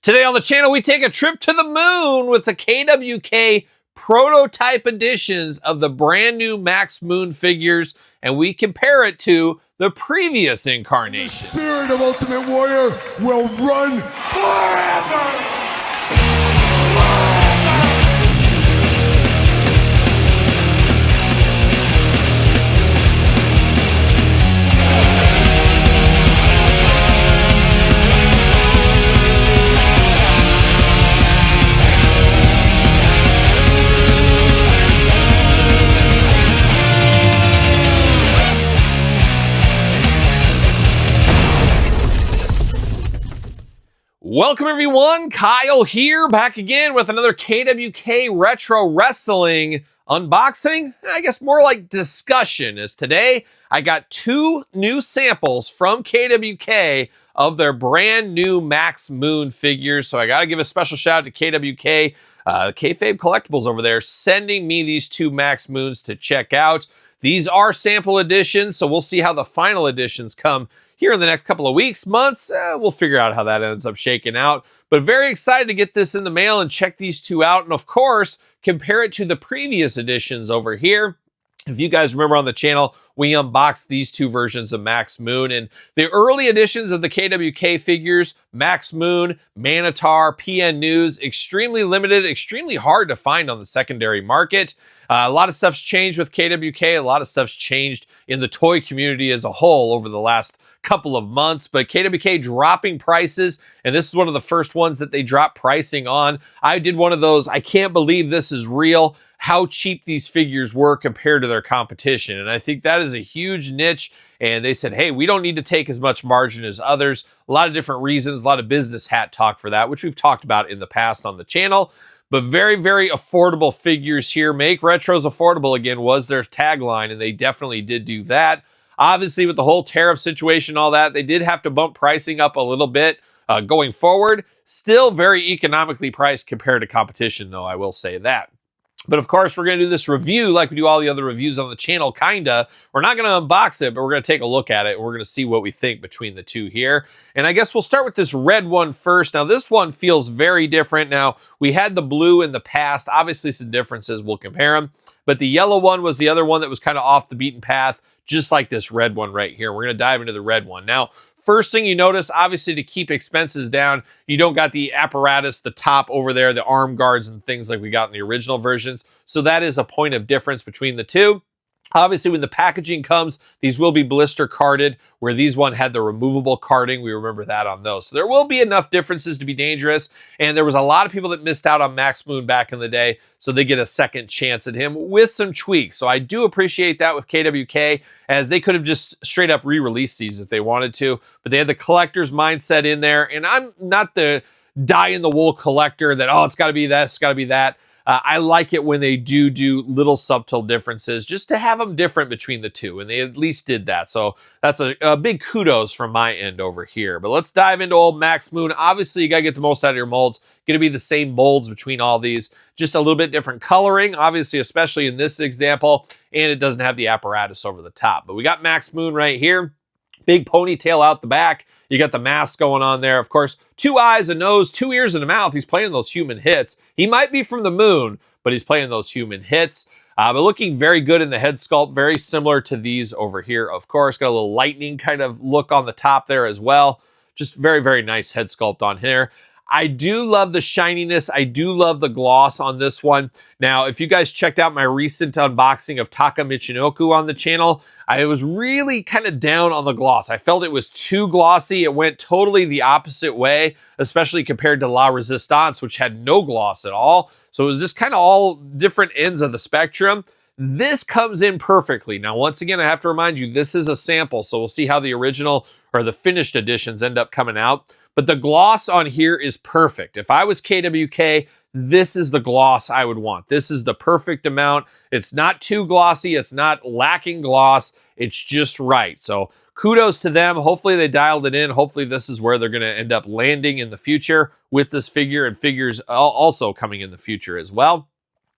Today on the channel, we take a trip to the moon with the KWK prototype editions of the brand new Max Moon figures, and we compare it to the previous incarnation. The spirit of Ultimate Warrior will run forever! Welcome everyone, Kyle here, back again with another KWK Retro Wrestling unboxing. I guess more like discussion, as today I got two new samples from KWK of their brand new Max Moon figures. So I gotta give a special shout out to KWK, Kayfabe Collectibles over there, sending me these two Max Moons to check out. These are sample editions, so we'll see how the final editions come here in the next couple of weeks, months. We'll figure out how that ends up shaking out. But very excited to get this in the mail and check these two out. And of course, compare it to the previous editions over here. If you guys remember on the channel, we unboxed these two versions of Max Moon. And the early editions of the KWK figures, Max Moon, Manitar, PN News, extremely limited, extremely hard to find on the secondary market. A lot of stuff's changed with KWK. A lot of stuff's changed in the toy community as a whole over the last couple of months, but KWK dropping prices, and this is one of the first ones that they dropped pricing on. I did one of those, I can't believe this is real, how cheap these figures were compared to their competition. And I think that is a huge niche. And they said, hey, we don't need to take as much margin as others. A lot of different reasons, a lot of business hat talk for that, which we've talked about in the past on the channel. But very, very affordable figures here. Make retros affordable again was their tagline, and they definitely did do that. Obviously, with the whole tariff situation, all that, they did have to bump pricing up a little bit going forward. Still very economically priced compared to competition, though, I will say that. But of course, we're going to do this review like we do all the other reviews on the channel, kinda. We're not going to unbox it, but we're going to take a look at it. And we're going to see what we think between the two here. And I guess we'll start with this red one first. Now, this one feels very different. Now, we had the blue in the past. Obviously, some differences. We'll compare them. But the yellow one was the other one that was kind of off the beaten path, just like this red one right here. We're going to dive into the red one. Now, first thing you notice, obviously to keep expenses down, you don't got the apparatus, the top over there, the arm guards and things like we got in the original versions. So that is a point of difference between the two. Obviously, when the packaging comes, these will be blister carded, where these one had the removable carding. We remember that on those. So there will be enough differences to be dangerous. And there was a lot of people that missed out on Max Moon back in the day, so they get a second chance at him with some tweaks. So I do appreciate that with KWK, as they could have just straight up re-released these if they wanted to. But they had the collector's mindset in there. And I'm not the die-in-the-wool collector that, oh, it's got to be that, it's got to be that. I like it when they do little subtle differences just to have them different between the two, and they at least did that. So that's a big kudos from my end over here. But let's dive into old Max Moon. Obviously, you got to get the most out of your molds. Going to be the same molds between all these, just a little bit different coloring, obviously, especially in this example, and it doesn't have the apparatus over the top. But we got Max Moon right here. Big ponytail out the back. You got the mask going on there. Of course, 2 eyes, a nose, 2 ears, and a mouth. He's playing those human hits. He might be from the moon, but he's playing those human hits. But looking very good in the head sculpt. Very similar to these over here, of course. Got a little lightning kind of look on the top there as well. Just very, very nice head sculpt on here. I do love the shininess. I do love the gloss on this one. Now, if you guys checked out my recent unboxing of Taka Michinoku on the channel, I was really kind of down on the gloss. I felt it was too glossy. It went totally the opposite way, especially compared to La Resistance, which had no gloss at all. So it was just kind of all different ends of the spectrum. This comes in perfectly. Now, once again, I have to remind you, this is a sample, so we'll see how the original or the finished editions end up coming out. But the gloss on here is perfect. If I was KWK, this is the gloss I would want. This is the perfect amount. It's not too glossy. It's not lacking gloss. It's just right. So kudos to them. Hopefully they dialed it in. Hopefully this is where they're going to end up landing in the future with this figure, and figures also coming in the future as well.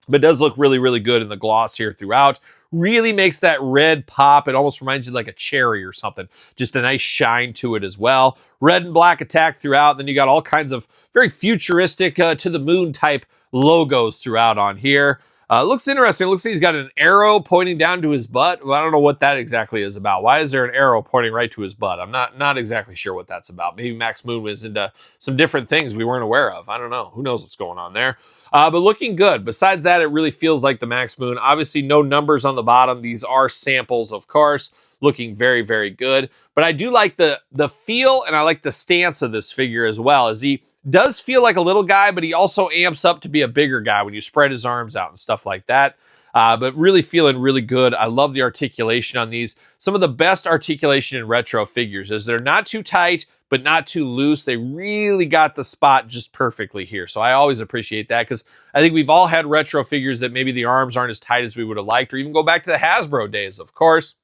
But it does look really, really good in the gloss here throughout. really makes that red pop. It almost reminds you like a cherry or something. Just a nice shine to it as well. Red and black attack throughout. Then you got all kinds of very futuristic to the moon type logos throughout on here. Looks interesting. It looks like he's got an arrow pointing down to his butt. Well, I don't know what that exactly is about. Why is there an arrow pointing right to his butt? I'm not exactly sure what that's about. Maybe Max Moon was into some different things we weren't aware of. I don't know. Who knows what's going on there? But looking good. Besides that, it really feels like the Max Moon. Obviously, no numbers on the bottom. These are samples, of course. Looking very, very good. But I do like the feel, and I like the stance of this figure as well, as he does feel like a little guy, but he also amps up to be a bigger guy when you spread his arms out and stuff like that. But really feeling really good. I love the articulation on these. Some of the best articulation in retro figures is they're not too tight, but not too loose. They really got the spot just perfectly here. So I always appreciate that, because I think we've all had retro figures that maybe the arms aren't as tight as we would have liked, or even go back to the Hasbro days, of course.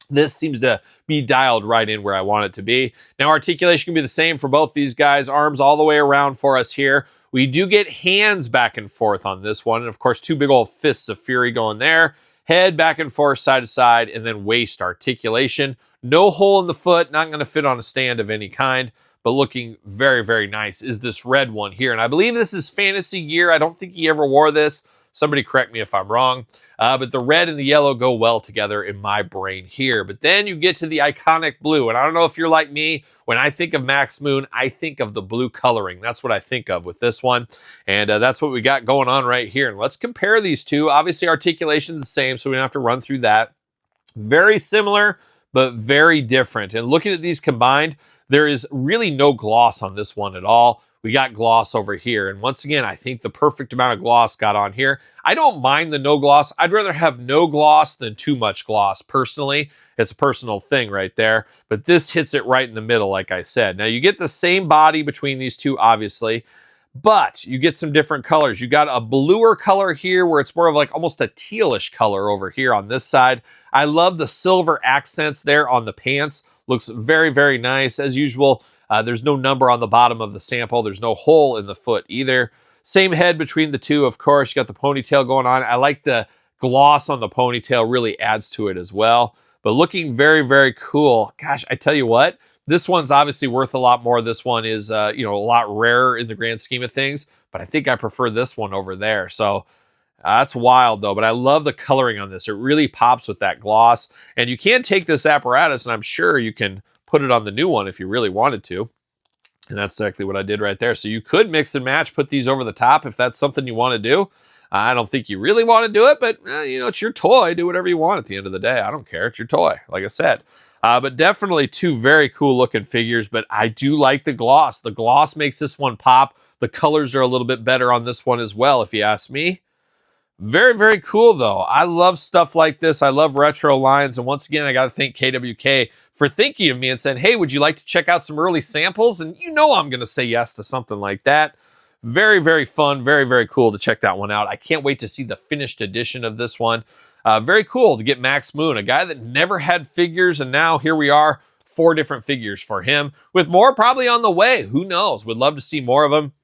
This seems to be dialed right in where I want it to be. Now, articulation can be the same for both these guys. Arms all the way around for us here. We do get hands back and forth on this one. And, of course, two big old fists of fury going there. Head back and forth, side to side, and then waist articulation. No hole in the foot. Not going to fit on a stand of any kind. But looking very, very nice is this red one here. And I believe this is Fantasy Gear. I don't think he ever wore this. Somebody correct me if I'm wrong. But the red and the yellow go well together in my brain here. But then you get to the iconic blue. And I don't know if you're like me. When I think of Max Moon, I think of the blue coloring. That's what I think of with this one. And that's what we got going on right here. And let's compare these two. Obviously, articulation is the same, so we don't have to run through that. Very similar, but very different. And looking at these combined, there is really no gloss on this one at all. We got gloss over here. And once again, I think the perfect amount of gloss got on here. I don't mind the no gloss. I'd rather have no gloss than too much gloss, personally. It's a personal thing right there. But this hits it right in the middle, like I said. Now, you get the same body between these two, obviously, but you get some different colors. You got a bluer color here where it's more of like almost a tealish color over here on this side. I love the silver accents there on the pants. Looks very, very nice. As usual, there's no number on the bottom of the sample. There's no hole in the foot either. Same head between the two, of course. You got the ponytail going on. I like the gloss on the ponytail. Really adds to it as well. But looking very, very cool. Gosh, I tell you what, this one's obviously worth a lot more. This one is, a lot rarer in the grand scheme of things. But I think I prefer this one over there. So that's wild, though. But I love the coloring on this. It really pops with that gloss. And you can take this apparatus, and I'm sure you can put it on the new one if you really wanted to. And that's exactly what I did right there. So you could mix and match, put these over the top if that's something you want to do. I don't think you really want to do it, but it's your toy. Do whatever you want at the end of the day. I don't care. It's your toy, like I said. But definitely two very cool looking figures, but I do like the gloss. The gloss makes this one pop. The colors are a little bit better on this one as well, if you ask me. Very, very cool, though. I love stuff like this. I love retro lines. And once again, I got to thank KWK for thinking of me and saying, hey, would you like to check out some early samples? And I'm going to say yes to something like that. Very, very fun. Very, very cool to check that one out. I can't wait to see the finished edition of this one. Very cool to get Max Moon, a guy that never had figures. And now here we are, 4 different figures for him, with more probably on the way. Who knows? Would love to see more of them.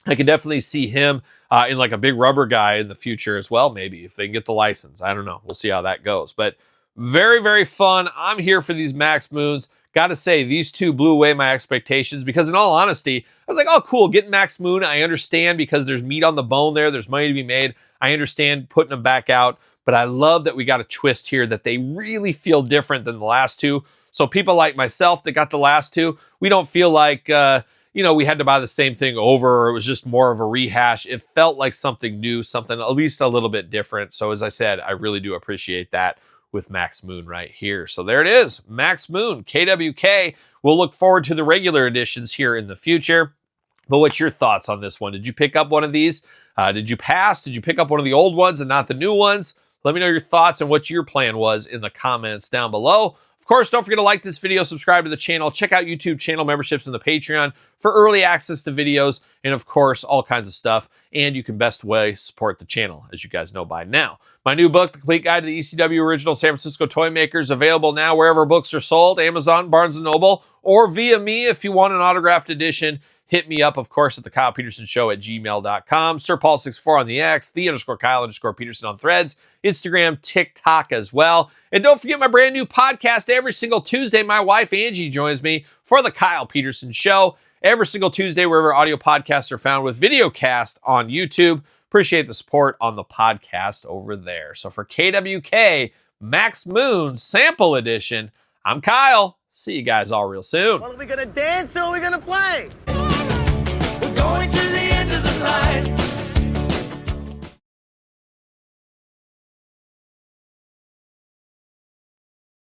I could definitely see him in like a big rubber guy in the future as well, maybe, if they can get the license. I don't know. We'll see how that goes. But very, very fun. I'm here for these Max Moons. Got to say, these two blew away my expectations because, in all honesty, I was like, oh, cool, getting Max Moon. I understand because there's meat on the bone there. There's money to be made. I understand putting them back out. But I love that we got a twist here that they really feel different than the last two. So people like myself that got the last two, we don't feel like we had to buy the same thing over, or it was just more of a rehash. It felt like something new, something at least a little bit different. So as I said, I really do appreciate that with Max Moon right here. So there it is, Max Moon, KWK. We'll look forward to the regular editions here in the future. But what's your thoughts on this one? Did you pick up one of these? Did you pass? Did you pick up one of the old ones and not the new ones? Let me know your thoughts and what your plan was in the comments down below. Of course, don't forget to like this video, subscribe to the channel, check out YouTube channel memberships and the Patreon for early access to videos, and of course, all kinds of stuff. And you can best way support the channel, as you guys know by now. My new book, The Complete Guide to the ECW Original San Francisco Toy Makers, available now wherever books are sold, Amazon, Barnes & Noble, or via me if you want an autographed edition. Hit me up, of course, at TheKylePetersonShow at gmail.com. SirPaul64 on the X, _Kyle_Peterson on Threads, Instagram, TikTok as well. And don't forget my brand new podcast every single Tuesday. My wife, Angie, joins me for The Kyle Peterson Show every single Tuesday, wherever audio podcasts are found, with video cast on YouTube. Appreciate the support on the podcast over there. So for KWK Max Moon Sample Edition, I'm Kyle. See you guys all real soon. Well, are we gonna dance or are we gonna play? We're going to the end of the line.